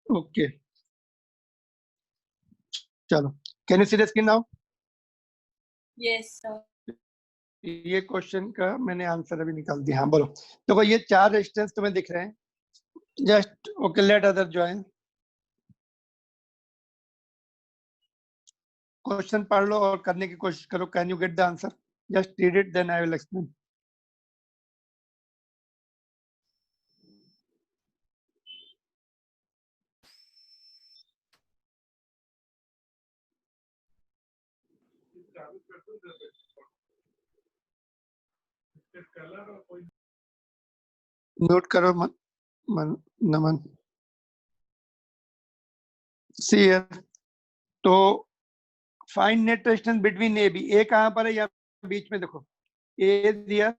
Okay चलो, can you see the screen now? Yes, sir. ये question का मैंने आंसर अभी निकाल दिया। हाँ बोलो। देखो ये 4 रेजिस्टेंस तुम्हें दिख रहे हैं। Just okay, let other join. Question पढ़ लो और करने की कोशिश करो। Can you get the answer? Just read it, then I will explain. Note करो नमन। सी हियर, तो find net resistance between A B. A कहां पर है? यहाँ बीच में देखो, ए दिया,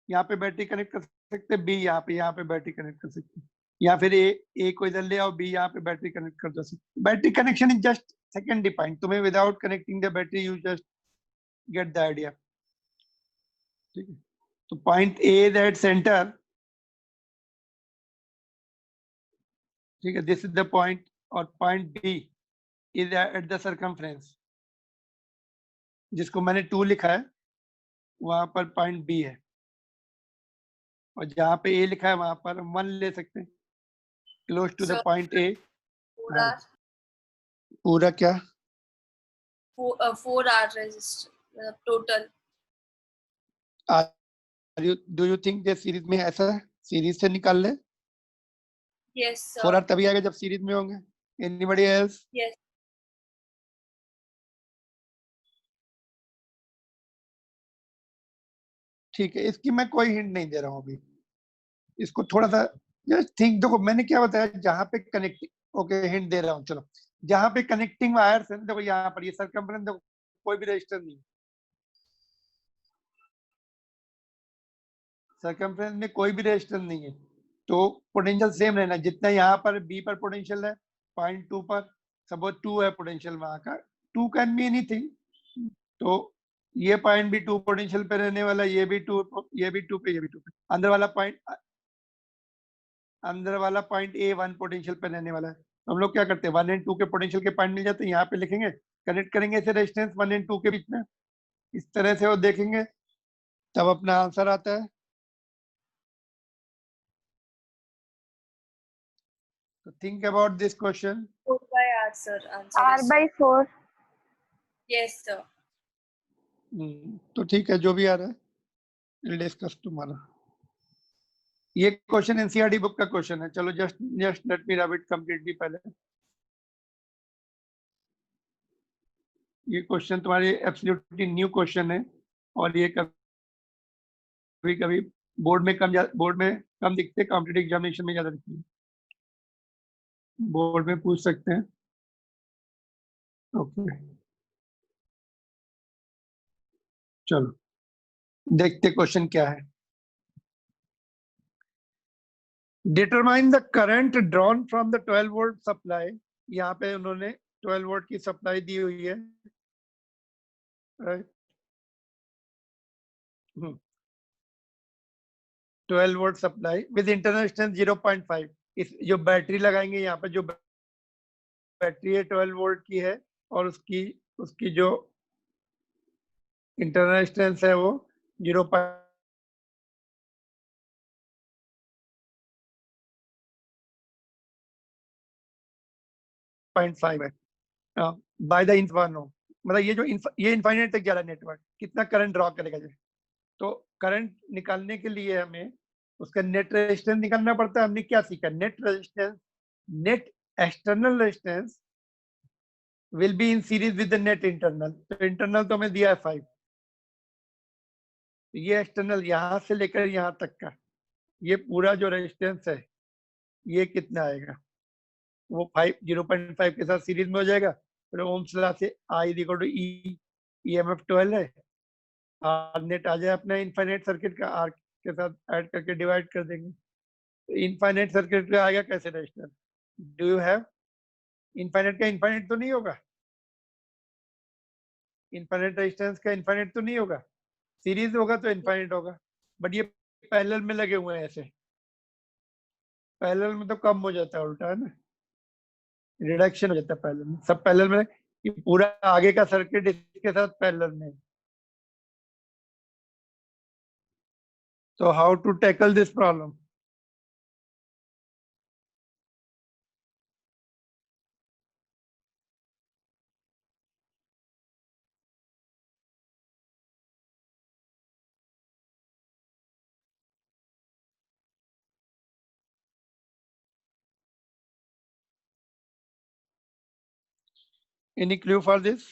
यहाँ पे बैटरी कनेक्ट कर सकते हैं, बी यहाँ पे बैटरी कनेक्ट कर सकते हैं, या फिर ए को इधर ले आओ, बी यहाँ पे बैटरी कनेक्ट कर दो। Battery connection is just secondary point. तुम्हें without connecting the battery you just get the idea. ठीक है, तो point A is at centre. ठीक है, दिस इज द पॉइंट, और point B is at the circumference, जिसको मैंने 2 लिखा है, वहां पर पॉइंट बी है, और जहाँ पे ए लिखा है वहां पर 1 ले सकते हैं, close to the So, point A. पूरा पूरा क्या? 4 hour resistor total. Do you think ये सीरीज में ऐसा है? सीरीज से निकाल ले। Yes, sir. 4 आर तभी आएगा जब सीरीज में होंगे। Anybody else? Yes. ठीक है, इसकी मैं कोई हिंट नहीं दे रहा हूँ अभी। इसको थोड़ा सा जस्ट थिंक। देखो मैंने क्या बताया, जहाँ पे कनेक्टिंग, ओके हिंट दे रहा हूँ चलो, जहाँ पे कनेक्टिंग वायर्स है, देखो यहाँ पर ये सर्कमफ्रेंस, देखो कोई भी रजिस्टर नहीं, सर्कमफ्रेंस में कोई भी रजिस्टर नहीं है, तो पोटेंशियल सेम रहना। जितना यहाँ पर बी पर पोटेंशियल है, पॉइंट 2 पर सपोज 2 है पोटेंशियल वहां का, 2 कैन बी एनीथिंग, तो ये पॉइंट भी 2 पोटेंशियल पे रहने वाला, ये भी 2, ये भी 2 पे, ये भी 2 पे। अंदर वाला पॉइंट ए 1 पोटेंशियल पे रहने वाला है। हम लोग क्या करते हैं, 1 एंड 2 के पोटेंशियल के पॉइंट मिल जाते हैं, यहाँ पे लिखेंगे, कनेक्ट करेंगे इसे रेजिस्टेंस 1 एंड 2 के बीच में, इस तरह से वो देखेंगे, तब अपना आंसर आता है। तो think about this question. 4/R, sir. Answer is R/4. yes, sir. तो ठीक है, जो भी आ रहा है डिस्कस तुम्हारा। ये क्वेश्चन एनसीईआरटी बुक का क्वेश्चन है। चलो just let me rub it completely. पहले ये क्वेश्चन तुम्हारे एब्सोल्युटली न्यू क्वेश्चन है, और ये कभी कभी बोर्ड में कम दिखते, कॉम्पिटिटिव एग्जामिनेशन में ज्यादा दिखते हैं, बोर्ड में पूछ सकते हैं। ओके चलो देखते क्वेश्चन क्या है। Determine the current drawn from the 12 volt supply. यहाँ पे उन्होंने 12 वोल्ट की सप्लाई दी हुई है, right? 12 volt supply with internal resistance 0.5। इस जो बैटरी लगाएंगे यहाँ पर, जो बैटरी है 12 वोल्ट की है, और उसकी उसकी जो इंटरनल रेजिस्टेंस है वो 0.5 है। बाय द इन्फानो, मतलब ये जो ये इनफाइनाइट तक जा रहा है नेटवर्क, कितना करंट ड्रॉ करेगा ये। तो करंट निकालने के लिए हमें उसका नेट रेजिस्टेंस निकालना पड़ता है। हमने क्या सीखा? Net resistance, net external resistance will be in series with the net internal. तो इंटरनल तो हमें दिया है 5, ये एक्सटर्नल यहां से लेकर यहां तक का, ये पूरा जो रेजिस्टेंस है ये कितना आएगा, वो 0.5 के साथ सीरीज में हो जाएगा। फिर ओम्स लॉ से I equal to E, EMF 12 है, आर नेट आ जाए अपना इनफाइनाइट सर्किट का, आर के साथ ऐड करके डिवाइड कर देंगे। तो इनफाइनाइट सर्किट का आएगा कैसे resistance? Do you have? Infinite का इनफाइनाइट तो नहीं होगा, इनफाइनाइट रेजिस्टेंस का इनफाइनाइट तो नहीं होगा, सीरीज होगा तो इनफाइनाइट होगा। बट ये पैरेलल में लगे हुए हैं, ऐसे पैरेलल में तो कम हो जाता है, उल्टा है ना। रिडक्शन हो जाता है पैरेलल में, सब पैरेलल में, कि पूरा आगे का सर्किट इसके साथ पैरेलल में। तो how to tackle this problem? Any clue for this?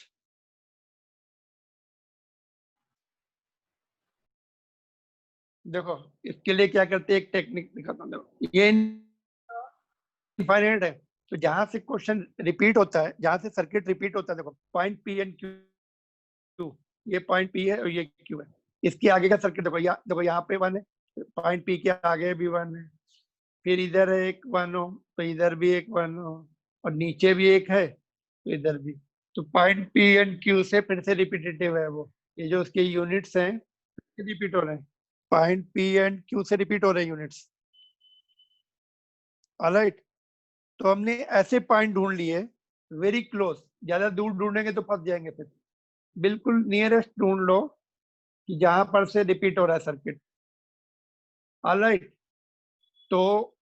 देखो इसके लिए क्या करते हैं, एक टेक्निक दिखाता हूँ। देखो ये इनफाइनाइट है, तो जहां से क्वेश्चन रिपीट होता है, जहां से सर्किट रिपीट होता है, देखो पॉइंट पी एंड क्यू, ये पॉइंट पी है और ये क्यू है। इसके आगे का सर्किट देखो, देखो यहाँ पे 1 है, पॉइंट पी के आगे भी 1 है, फिर इधर एक 1 हो तो इधर भी एक 1 हो, और नीचे भी एक है तो इधर भी। तो पॉइंट पी एंड क्यू से फिर से रिपीटेटिव है वो, ये जो उसके यूनिट्स हैं रिपीट हो रहे हैं, पॉइंट पी एंड क्यू से रिपीट हो रहे हैं यूनिट्स। ऑलराइट, तो हमने ऐसे पॉइंट ढूंढ लिए वेरी क्लोज, ज्यादा दूर ढूंढेंगे तो फंस जाएंगे, फिर बिल्कुल नियरेस्ट ढूंढ लो कि जहां पर से रिपीट हो रहा है सर्किट। ऑलराइट, तो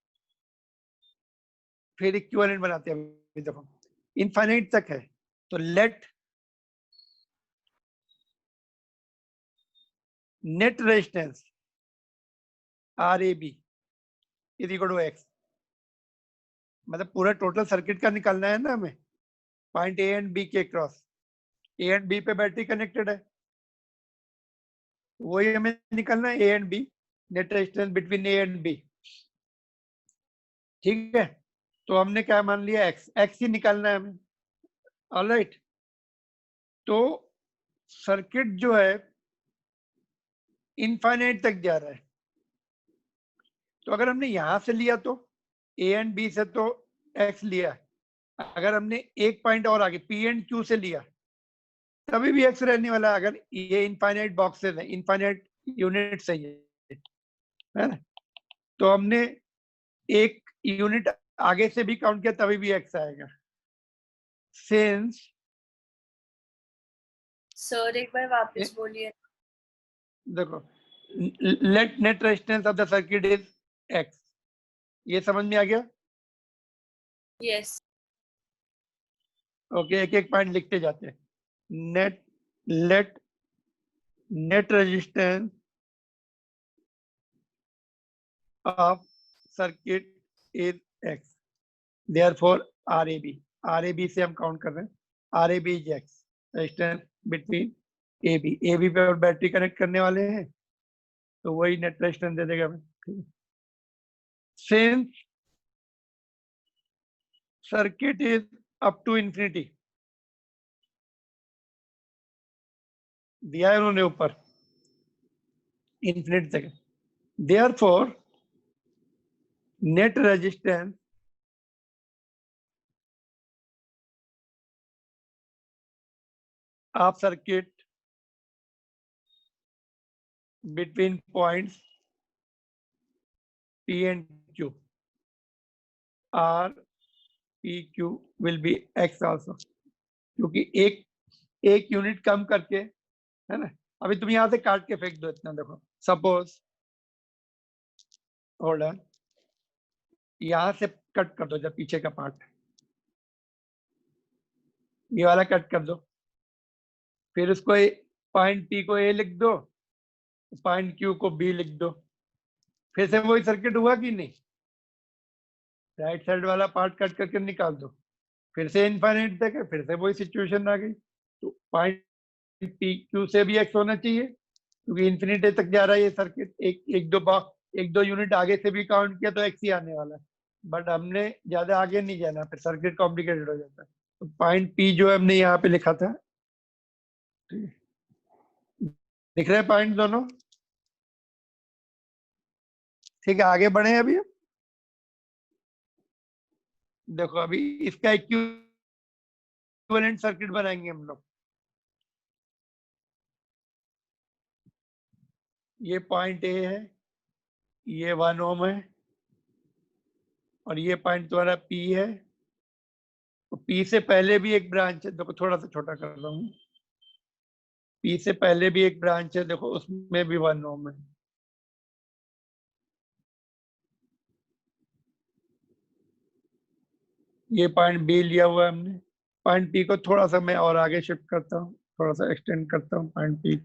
फिर इक्विवेलेंट बनाते हैं। अभी देखो इनफाइनाइट तक है, तो let net resistance R A B is equal to x, मतलब पूरा टोटल सर्किट का निकालना है ना हमें, पॉइंट ए एंड बी के क्रॉस, ए एंड बी पे बैटरी कनेक्टेड है, वही हमें निकालना है, A and B, net resistance between A and B. ठीक है, तो हमने क्या मान लिया, एक्स, एक्स ही निकालना है हमें। ऑलराइट, तो सर्किट जो है इनफाइनाइट तक जा रहा है, तो अगर हमने यहां से लिया तो ए एंड बी से तो एक्स लिया, अगर हमने एक पॉइंट और आगे पी एंड क्यू से लिया तभी भी एक्स रहने वाला है, अगर ये इनफाइनाइट बॉक्सेस है, इनफाइनाइट यूनिट है ये, है ना। तो हमने एक यूनिट आगे से भी काउंट किया तभी भी एक्स आएगा, सिंस सर एक बार वापस बोलिए। देखो let net resistance of the circuit is x, ये समझ में आ गया? यस। ओके, एक एक पॉइंट लिखते जाते हैं। Net let net resistance of circuit is x, therefore R A B से हम काउंट कर रहे हैं, R A B is x, resistance between A B पे और बैटरी कनेक्ट करने वाले हैं, तो वही नेट रेजिस्टेंस दे देगा हमें। Since circuit is up to infinity, दिया है उन्होंने ऊपर इंफिनिटी तक, therefore net resistance of circuit between points P and Q, R P Q will be X also, क्योंकि एक यूनिट कम करके, है ना। अभी तुम यहां से काट के फेंक दो इतना, देखो सपोज, होल्ड ऑन, यहां से कट कर दो जब पीछे का पार्ट, ये वाला कट कर दो, फिर उसको पॉइंट P को A लिख दो, पॉइंट Q को B लिख दो, फिर से वही सर्किट हुआ कि नहीं, राइट साइड वाला पार्ट कट करके निकाल दो, फिर से इनफाइनाइट तक है, फिर से वही सिचुएशन आ गई। तो पॉइंट पी क्यू से भी एक्स होना चाहिए, क्योंकि इन्फिनिटी तक जा रहा है ये सर्किट, एक दो यूनिट आगे से भी काउंट किया तो एक्स ही आने वाला है, बट हमने ज्यादा आगे नहीं जाना, फिर सर्किट कॉम्प्लिकेटेड हो जाता है। तो पॉइंट पी जो हमने यहाँ पे लिखा था, दिख रहे हैं पॉइंट दोनों? ठीक है, आगे बढ़े अभी। देखो अभी इसका इक्विवेलेंट सर्किट बनाएंगे हम लोग। ये पॉइंट ए है, ये 1 ओम है, और ये पॉइंट तुम्हारा पी है, पी से पहले भी एक ब्रांच है, देखो थोड़ा सा छोटा कर रहा हूँ। पी से पहले भी एक ब्रांच है, देखो उसमें भी 1 ओम है। ये पॉइंट बी लिया हुआ है हमने। पॉइंट पी को थोड़ा सा मैं और आगे शिफ्ट करता हूँ, थोड़ा सा एक्सटेंड करता हूँ पॉइंट पी